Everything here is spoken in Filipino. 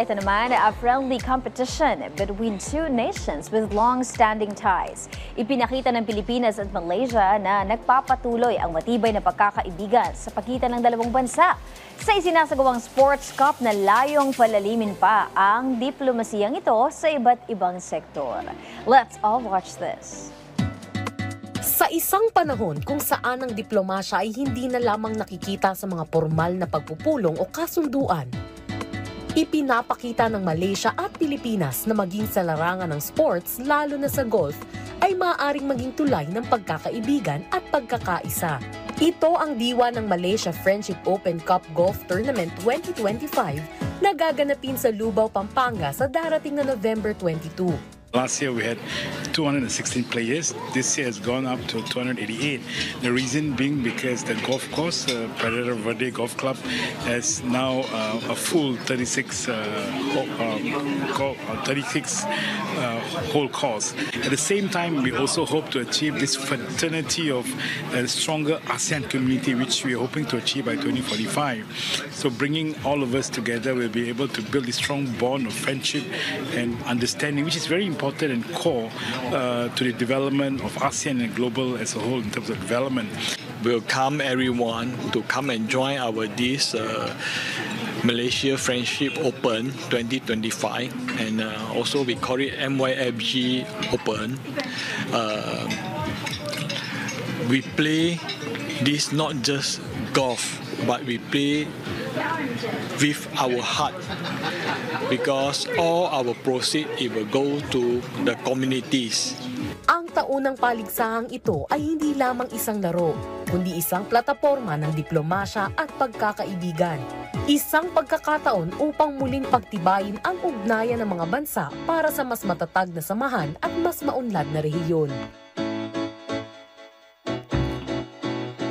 Ito naman, a friendly competition between two nations with long-standing ties. Ipinakita ng Pilipinas at Malaysia na nagpapatuloy ang matibay na pagkakaibigan sa pagitan ng dalawang bansa. Sa isinasagawang Sports Cup na layong palalimin pa ang diplomasiyang ito sa iba't ibang sektor. Let's all watch this. Sa isang panahon kung saan ang diplomasya ay hindi na lamang nakikita sa mga formal na pagpupulong o kasunduan, ipinapakita ng Malaysia at Pilipinas na maging sa larangan ng sports, lalo na sa golf, ay maaaring maging tulay ng pagkakaibigan at pagkakaisa. Ito ang diwa ng Malaysia Friendship Open Cup Golf Tournament 2025 na gaganapin sa Lubao, Pampanga sa darating na November 22. Last year we had 216 players. This year has gone up to 288. The reason being because the golf course, Predator Verde Golf Club, has now a full 36 hole course. At the same time, we also hope to achieve this fraternity of a stronger ASEAN community, which we are hoping to achieve by 2045. So bringing all of us together, we'll be able to build a strong bond of friendship and understanding, which is very important and core to the development of ASEAN and global as a whole in terms of development. Welcome everyone to come and join our this Malaysia Friendship Open 2025, and also we call it MYFG Open. We play this not just golf, but we play with our heart, because all our proceeds it will go to the communities. Ang taunang paligsahang ito ay hindi lamang isang laro, kundi isang plataporma ng diplomasya at pagkakaibigan. Isang pagkakataon upang muling pagtibayin ang ugnayan ng mga bansa para sa mas matatag na samahan at mas maunlad na rehiyon.